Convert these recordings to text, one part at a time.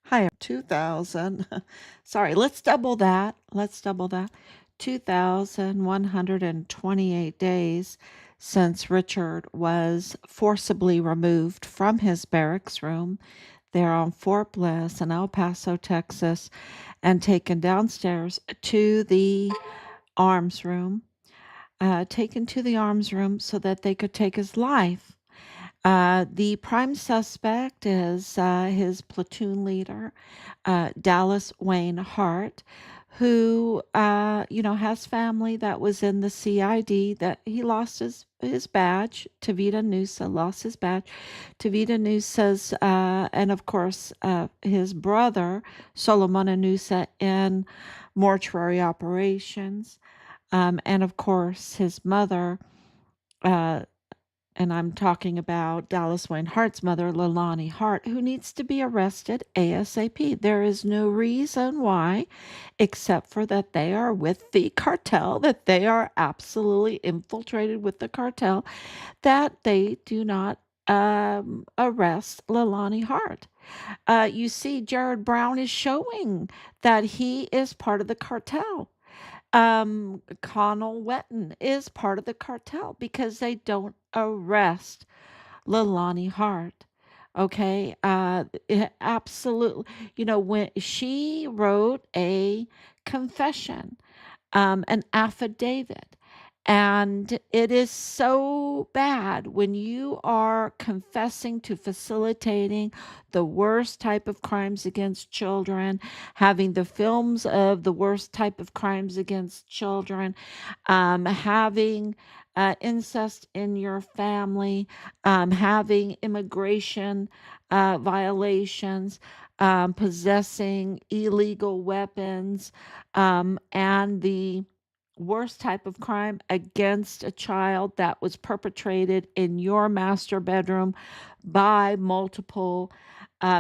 Hi, 2000. Sorry, let's double that. Let's double that. 2,128 days since Richard was forcibly removed from his barracks room there on Fort Bliss in El Paso, Texas, and taken downstairs to the arms room, taken to the arms room so that they could take his life. The prime suspect is his platoon leader, Dallas Wayne Hart, who, has family that was in the CID, that he lost his badge. Tavita Nusa lost his badge. Tavita Nusa's, and of course, his brother, Solomon Nusa, in mortuary operations. And of course, his mother, uh, and I'm talking about Dallas Wayne Hart's mother, Leilani Hart, who needs to be arrested ASAP. There is no reason why, except for that they are with the cartel, that they are absolutely infiltrated with the cartel, that they do not arrest Leilani Hart. You see, Jared Brown is showing that he is part of the cartel. Connell Wetton is part of the cartel because they don't arrest Leilani Hart. Okay, absolutely. When she wrote a confession, an affidavit. And it is so bad when you are confessing to facilitating the worst type of crimes against children, having the films of the worst type of crimes against children, having incest in your family, having immigration violations, possessing illegal weapons, and the worst type of crime against a child that was perpetrated in your master bedroom by multiple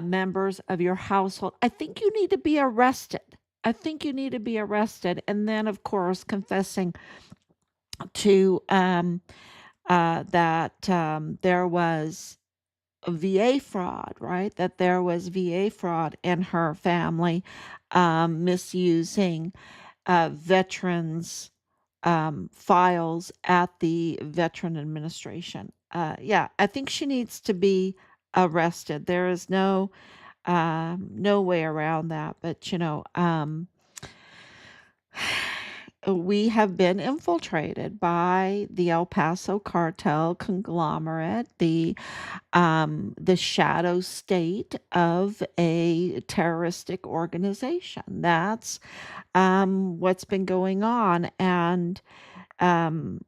members of your household. I think you need to be arrested. I think you need to be arrested. And then, of course, confessing to that there was VA fraud, right? That there was VA fraud in her family, misusing veterans' files at the Veteran Administration. Yeah, I think she needs to be arrested. There is no way around that. But we have been infiltrated by the El Paso cartel conglomerate, the shadow state of a terroristic organization. That's what's been going on. And um,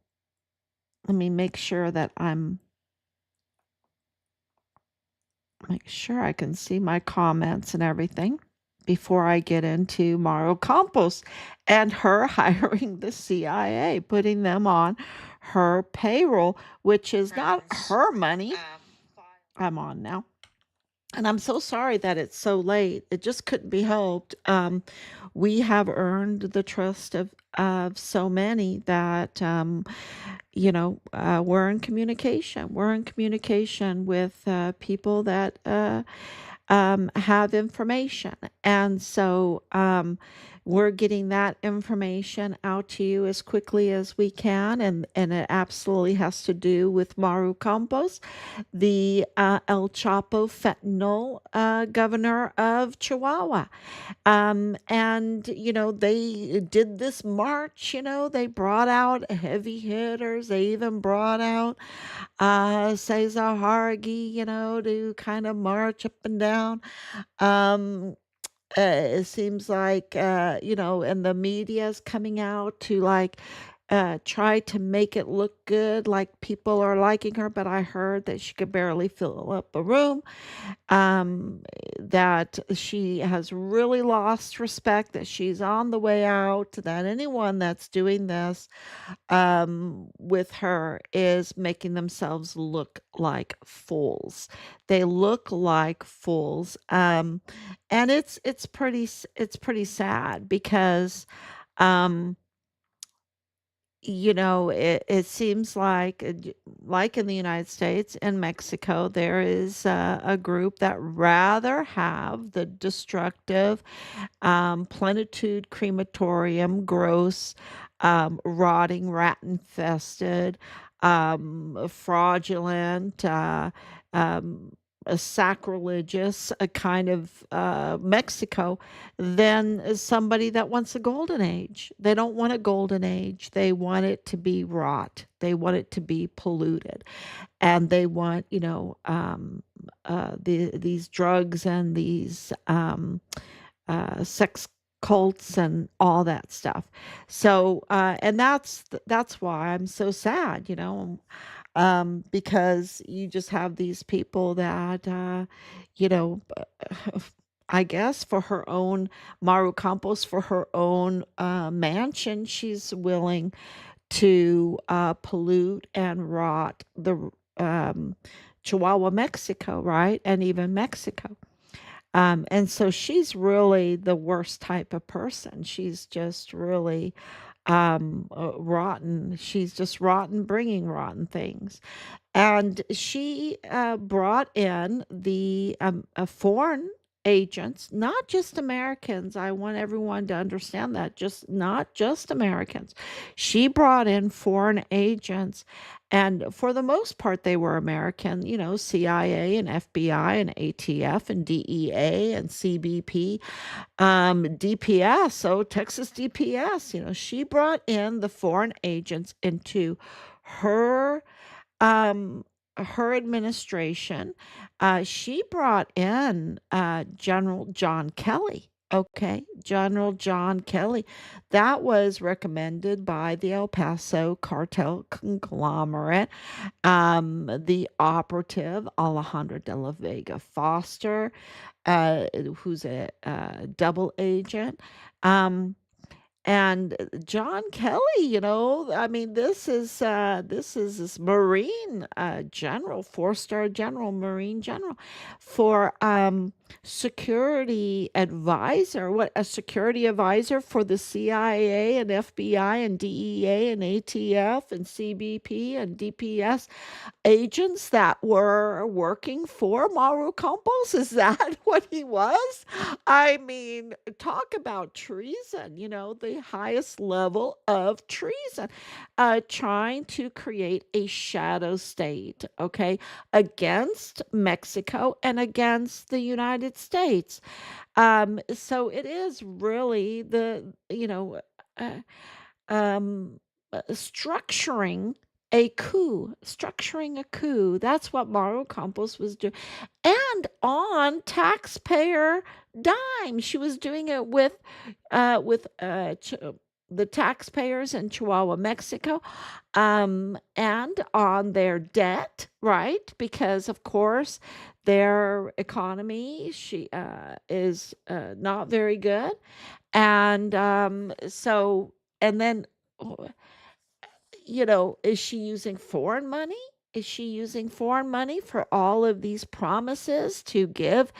let me make sure I can see my comments and everything before I get into Mario Campos and her hiring the CIA, putting them on her payroll, which is not her money. I'm on now. And I'm so sorry that it's so late. It just couldn't be helped. We have earned the trust of so many that we're in communication. We're in communication with people that have information. And so we're getting that information out to you as quickly as we can. And it absolutely has to do with Maru Campos, the El Chapo fentanyl governor of Chihuahua. And, they did this march, they brought out heavy hitters. They even brought out Cesar Hargi, to kind of march up and down. Um, it seems like, and the media is coming out to like try to make it look good, like people are liking her. But I heard that she could barely fill up a room, that she has really lost respect, that she's on the way out, that anyone that's doing this with her is making themselves look like fools. They look like fools, and it's pretty sad because, um, it seems like in the United States and Mexico, there is a group that rather have the destructive, plenitude crematorium, gross, rotting, rat infested, fraudulent, a sacrilegious a kind of Mexico than somebody that wants a golden age. They don't want a golden age. They want it to be rot. They want it to be polluted, and they want these drugs and these sex cults and all that stuff. So, and that's why I'm so sad, because you just have these people that, you know, I guess for her own Maru Campos, for her own mansion, she's willing to pollute and rot the Chihuahua, Mexico, right? And even Mexico. And so she's really the worst type of person. She's just really rotten. She's just rotten, bringing rotten things. And she brought in the foreign agents, not just Americans. I want everyone to understand that, just not just Americans. She brought in foreign agents, and for the most part, they were American, CIA and FBI and ATF and DEA and CBP, DPS, so Texas DPS. She brought in the foreign agents into her um, her administration. She brought in General John Kelly. Okay, General John Kelly. That was recommended by the El Paso cartel conglomerate, the operative Alejandro de la Vega Foster, who's a double agent. Um, and John Kelly, I mean, this is this Marine general, four-star general, Marine general, for security advisor. What, a security advisor for the CIA and FBI and DEA and ATF and CBP and DPS agents that were working for Mauro Campos? Is that what he was? I mean, talk about treason, the highest level of treason, trying to create a shadow state, okay, against Mexico and against the United States. So it is really uh, um, structuring a coup. That's what Mario Campos was doing, and on taxpayer dime. She was doing it with the taxpayers in Chihuahua, Mexico, and on their debt, right? Because of course their economy she is not very good, and and then is she using foreign money? Is she using foreign money for all of these promises to give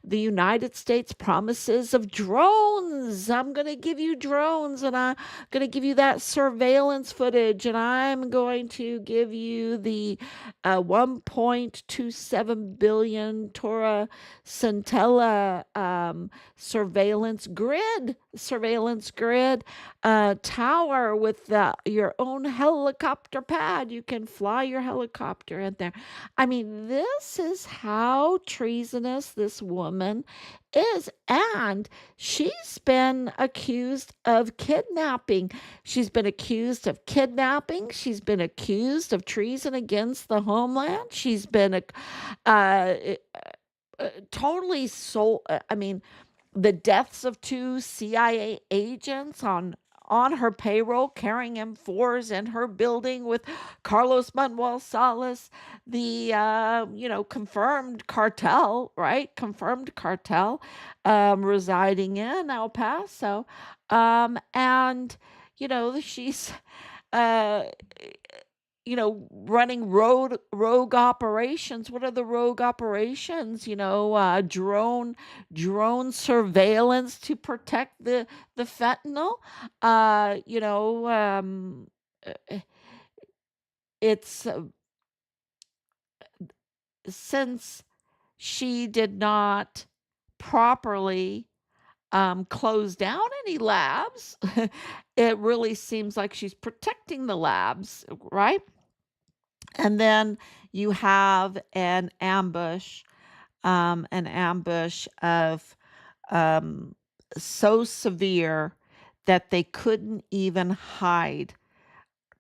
the United States promises of drones? I'm going to give you drones, and I'm going to give you that surveillance footage, and I'm going to give you the 1.27 billion Torah Centella surveillance grid tower with your own helicopter pad. You can fly your helicopter in there. I mean, this is how treasonous this woman is. And she's been accused of kidnapping. She's been accused of kidnapping. She's been accused of treason against the homeland. She's been uh, totally I mean, the deaths of two CIA agents on her payroll, carrying M4s in her building with Carlos Manuel Salas, the confirmed cartel, right? Confirmed cartel, residing in El Paso, and she's uh running rogue operations. What are the rogue operations? Drone surveillance to protect the fentanyl. uh, it's since she did not properly close down any labs, it really seems like she's protecting the labs, right? And then you have an ambush of um, so severe that they couldn't even hide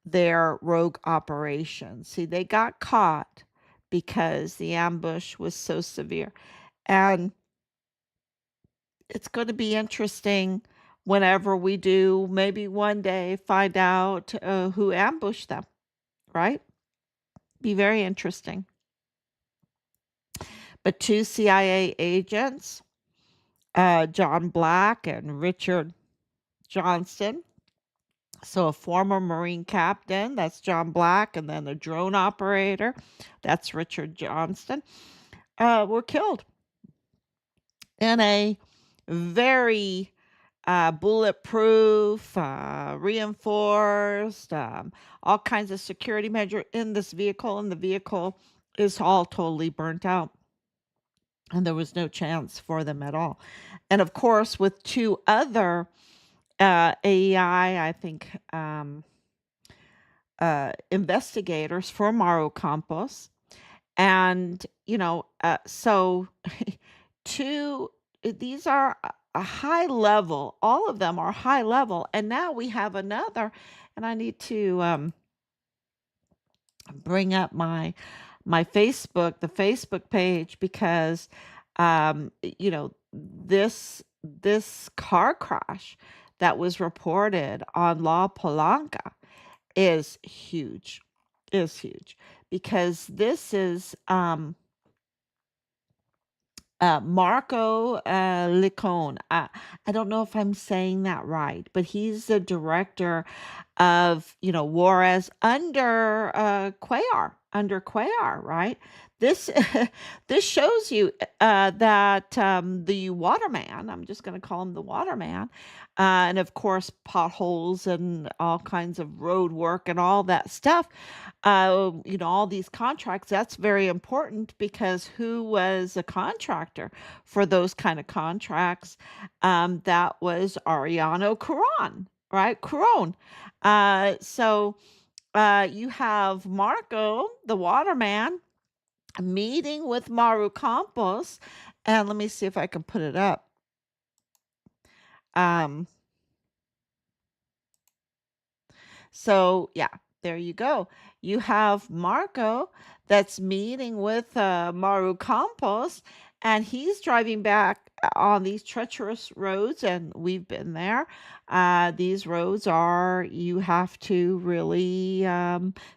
their rogue operation. See, they got caught because the ambush was so severe. And it's going to be interesting whenever we do, maybe one day, find out who ambushed them, right? Be very interesting. But two CIA agents, John Black and Richard Johnston. So a former Marine captain, that's John Black, and then a drone operator, that's Richard Johnston, were killed in a very bulletproof, reinforced, all kinds of security measure in this vehicle, and the vehicle is all totally burnt out. And there was no chance for them at all. And of course, with two other AEI, I think, investigators for Maru Campos. And, so two, these are a high level, all of them are high level. And now we have another, and I need to bring up my Facebook, the Facebook page, because this car crash that was reported on La Palanca is huge, because this is Marco Licone. I don't know if I'm saying that right, but he's the director of, Juarez under Cuellar, right? This this shows you that the waterman, I'm just going to call him the waterman, and of course potholes and all kinds of road work and all that stuff. All these contracts, that's very important, because who was a contractor for those kind of contracts? That was Ariano Curon, right? Curon. So you have Marco, the waterman, meeting with Maru Campos, and let me see if I can put it up. Um, So, yeah, there you go. You have Marco that's meeting with Maru Campos, and he's driving back on these treacherous roads, and we've been there. These roads you have to really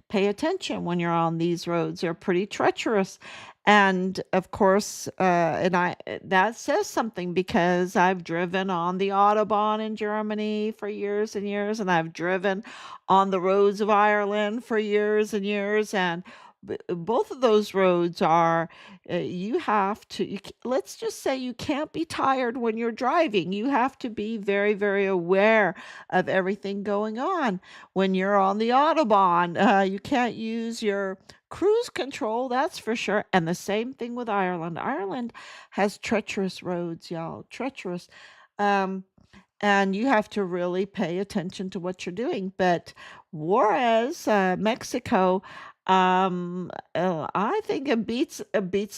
pay attention when you're on these roads. They're pretty treacherous. And of course, that says something, because I've driven on the Autobahn in Germany for years and years, and I've driven on the roads of Ireland for years and years, and both of those roads are, you have to, let's just say, you can't be tired when you're driving. You have to be very, very aware of everything going on when you're on the Autobahn. You can't use your cruise control, that's for sure. And the same thing with Ireland. Ireland has treacherous roads, y'all, treacherous. Um, and you have to really pay attention to what you're doing. But Juarez, Mexico, I think it beats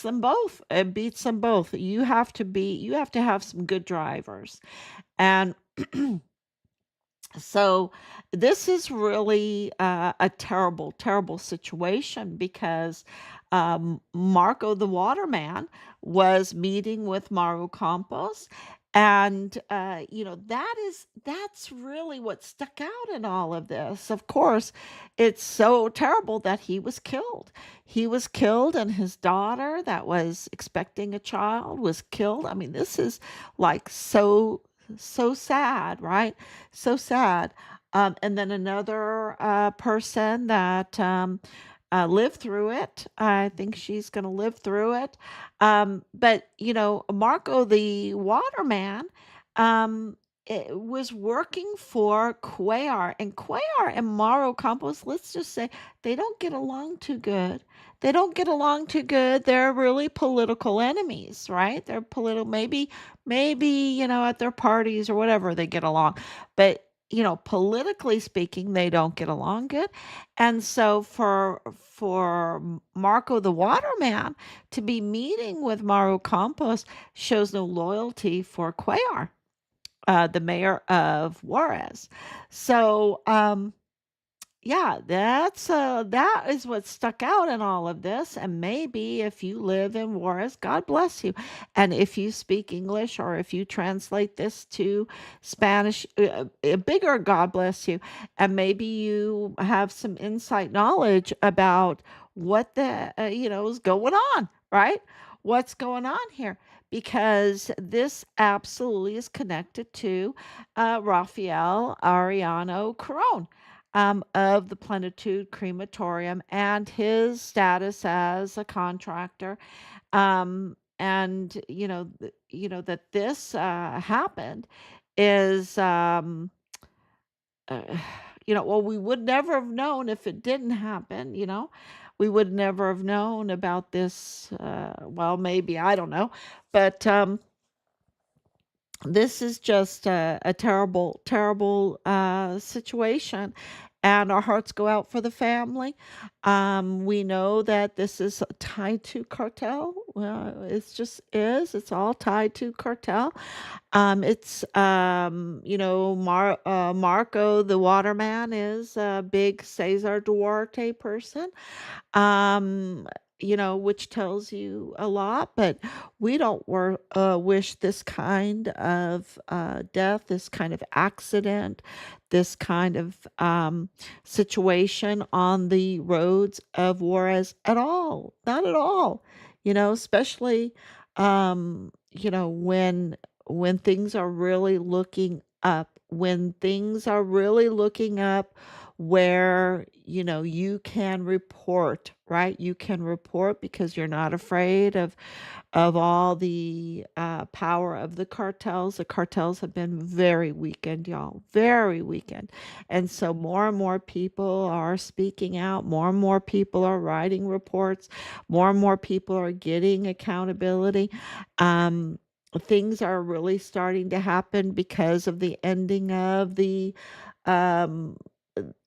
them both. It beats them both. You have to have some good drivers, and so this is really a terrible, terrible situation, because Marco the waterman was meeting with Maru Campos. And that's really what stuck out in all of this. Of course, it's so terrible that he was killed. He was killed, and his daughter, that was expecting a child, was killed. I mean, this is like so sad, right? So sad. And then another person that lived through it. I think she's going to live through it. But Marco the waterman, um, it was working for Cuellar. And Cuellar and Mauro Campos, let's just say, they don't get along too good. They don't get along too good. They're really political enemies, right? They're political, maybe, at their parties or whatever they get along. But, politically speaking, they don't get along good. And so for Marco the Waterman to be meeting with Mauro Campos shows no loyalty for Cuellar, the mayor of Juarez. So, yeah, that is what stuck out in all of this. And maybe if you live in Juarez, God bless you. And if you speak English or if you translate this to Spanish, a bigger God bless you. And maybe you have some insight knowledge about what is going on, right? What's going on here? Because this absolutely is connected to Rafael Ariano Caron, of the Plenitude Crematorium, and his status as a contractor. And that this happened is, uh, well, we would never have known if it didn't happen. We would never have known about this. Well, maybe, I don't know, but this is just a terrible, terrible situation, and our hearts go out for the family. We know that this is tied to cartel. Well, it's just is. It's all tied to cartel. It's Marco the Waterman is a big Cesar Duarte person, um, which tells you a lot. But we don't wish this kind of death, this kind of accident, this kind of situation on the roads of Juarez at all. Not at all. Especially, when things are really looking up, when things are really looking up, where you can report, right? You can report because you're not afraid of all the power of the cartels. The cartels have been very weakened, y'all, very weakened. And so more and more people are speaking out, more and more people are writing reports, more and more people are getting accountability. Things are really starting to happen because of the ending of um,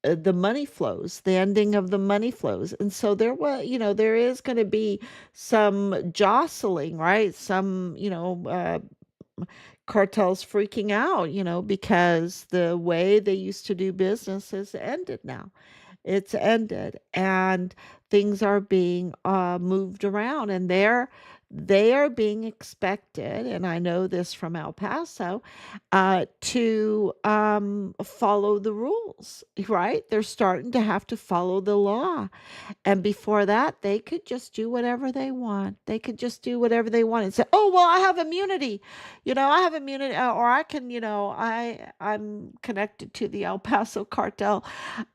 the money flows, the ending of the money flows. And so there is going to be some jostling, right? Some, cartels freaking out, because the way they used to do business has ended now. It's ended, and things are being moved around, and they are being expected, and I know this from El Paso, to follow the rules, right? They're starting to have to follow the law. And before that, they could just do whatever they want. They could just do whatever they want and say, "Oh, well, I have immunity. I have immunity, or I can, I'm connected to the El Paso cartel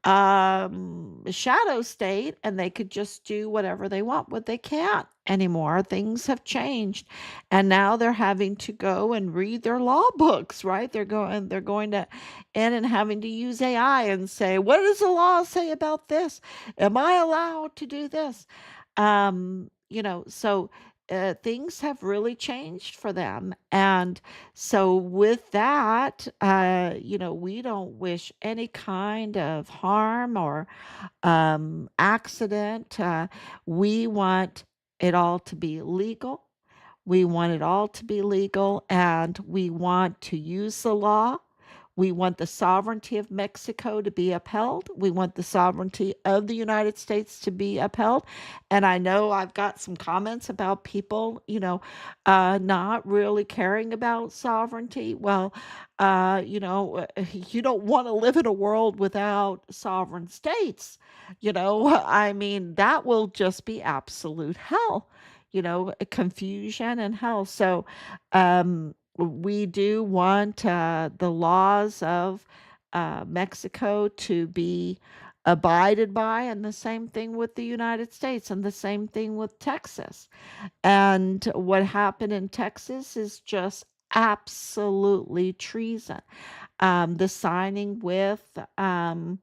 shadow state," and they could just do whatever they want. But they can't anymore. Things have changed, and now they're having to go and read their law books, right? They're going to in and having to use AI and say, "What does the law say about this? Am I allowed to do this?" So things have really changed for them. And so, with that, we don't wish any kind of harm or accident. We want it all to be legal. We want it all to be legal, and we want to use the law. We want the sovereignty of Mexico to be upheld. We want the sovereignty of the United States to be upheld. And I know I've got some comments about people, not really caring about sovereignty. Well, you don't want to live in a world without sovereign states. I mean, that will just be absolute hell, confusion and hell. So, we do want the laws of Mexico to be abided by, and the same thing with the United States, and the same thing with Texas. And what happened in Texas is just absolutely treason. The signing with um,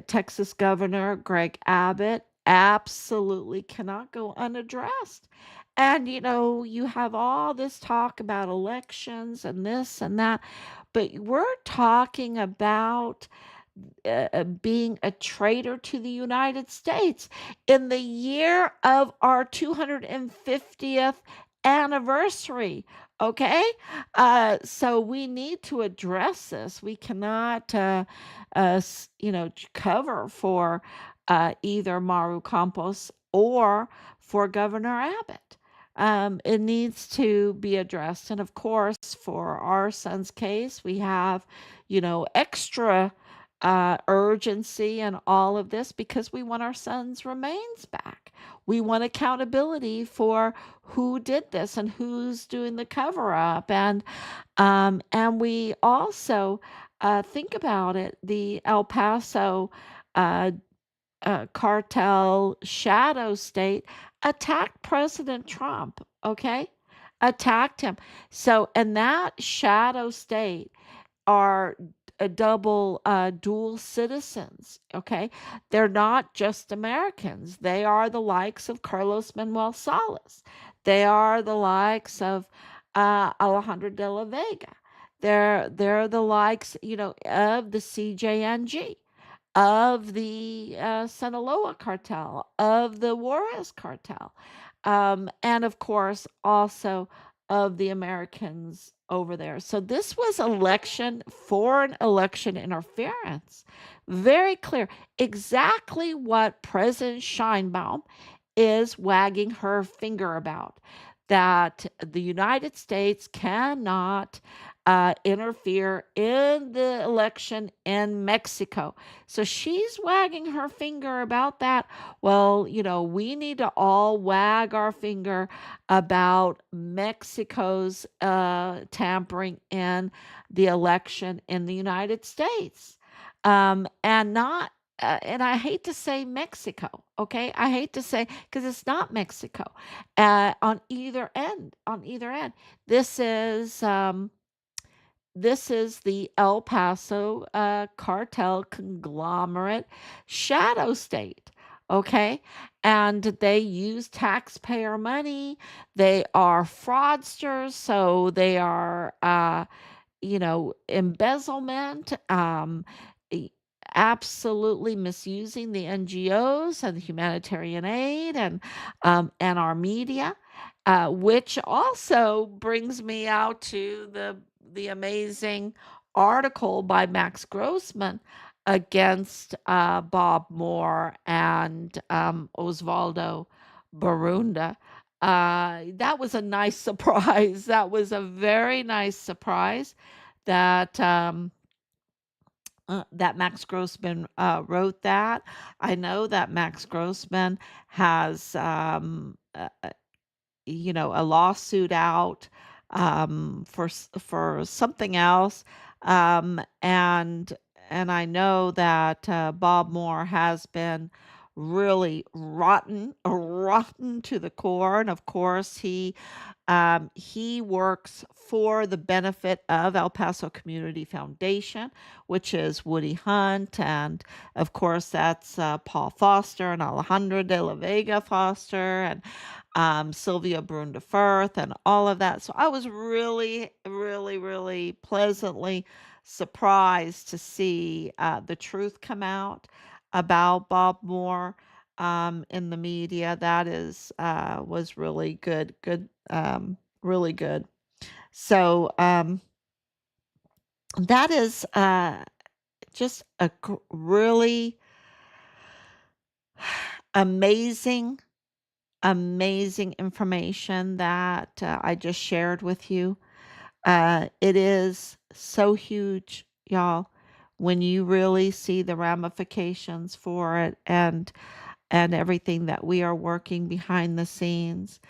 Texas Governor Greg Abbott absolutely cannot go unaddressed. And you have all this talk about elections and this and that, but we're talking about being a traitor to the United States in the year of our 250th anniversary. Okay, so we need to address this. We cannot, cover for either Maru Campos or for Governor Abbott. It needs to be addressed, and of course, for our son's case, we have, extra urgency and all of this because we want our son's remains back. We want accountability for who did this and who's doing the cover up, and we also think about it. The El Paso uh, cartel shadow state attacked President Trump. Okay, attacked him. So, and that shadow state are a dual citizens. Okay, they're not just Americans. They are the likes of Carlos Manuel Salas. They are the likes of Alejandro de la Vega. They're the likes, of the CJNG, of the Sinaloa cartel, of the Juarez cartel, and of course also of the Americans over there. So this was foreign election interference. Very clear. Exactly what President Scheinbaum is wagging her finger about, that the United States cannot interfere in the election in Mexico. So she's wagging her finger about that. Well, we need to all wag our finger about Mexico's tampering in the election in the United States. And not and I hate to say Mexico, okay? I hate to say because it's not Mexico. On either end, this is um, this is the El Paso cartel conglomerate shadow state. Okay. And they use taxpayer money. They are fraudsters. So they are, embezzlement, e- absolutely misusing the NGOs and humanitarian aid and our media, which also brings me out to the amazing article by Max Grossman against Bob Moore and Osvaldo Barunda. That was a nice surprise. That was a very nice surprise that that Max Grossman wrote that. I know that Max Grossman has a lawsuit out for something else, and I know that Bob Moore has been really rotten to the core, and of course he works for the benefit of El Paso Community Foundation, which is Woody Hunt, and of course that's Paul Foster and Alejandro de la Vega Foster, and Sylvia Brun de Firth, and all of that. So I was really, really, really pleasantly surprised to see the truth come out about Bob Moore in the media. That is was really good, really good. So that is just a really amazing amazing information that I just shared with you. It is so huge, y'all, when you really see the ramifications for it and everything that we are working behind the scenes.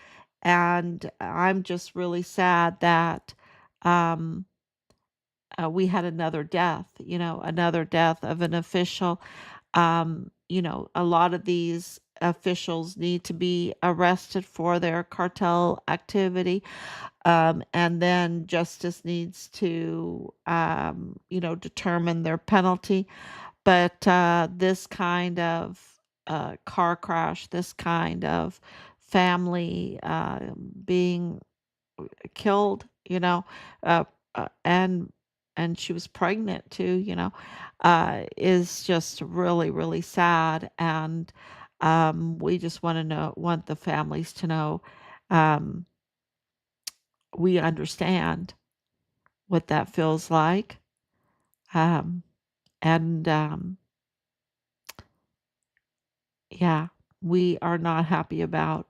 And I'm just really sad that um, we had another death, another death of an official. A lot of these officials need to be arrested for their cartel activity. And then justice needs to, determine their penalty. But this kind of car crash, this kind of family being killed, uh, and she was pregnant too, is just really, really sad. And we just want the families to know, um, we understand what that feels like. Um, and Yeah, we are not happy about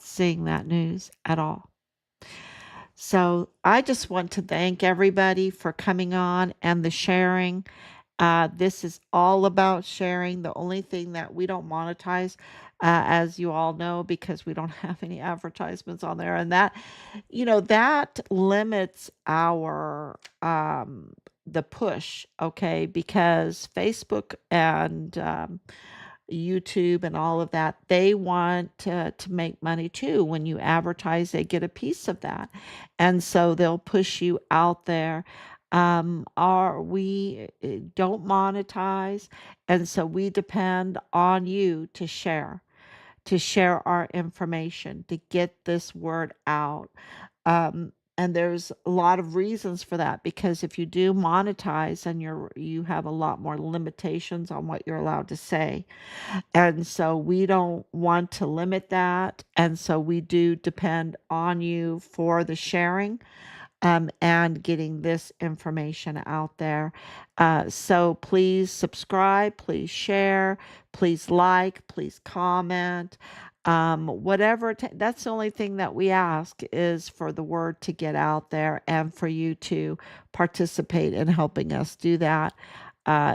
seeing that news at all. So I just want to thank everybody for coming on and the sharing. This is all about sharing. The only thing that we don't monetize, as you all know, because we don't have any advertisements on there, and that limits our the push, okay? Because Facebook and YouTube and all of that, they want to make money too. When you advertise, they get a piece of that. And so they'll push you out there. We don't monetize, and so we depend on you to share our information, to get this word out. And there's a lot of reasons for that, because if you do monetize, and you have a lot more limitations on what you're allowed to say. And so we don't want to limit that. And so we do depend on you for the sharing, and getting this information out there. So please subscribe, please share, please like, please comment. That's the only thing that we ask, is for the word to get out there, and for you to participate in helping us do that.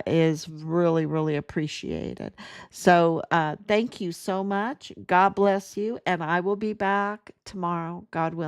Is really, really appreciated. So, thank you so much. God bless you. And I will be back tomorrow, God willing.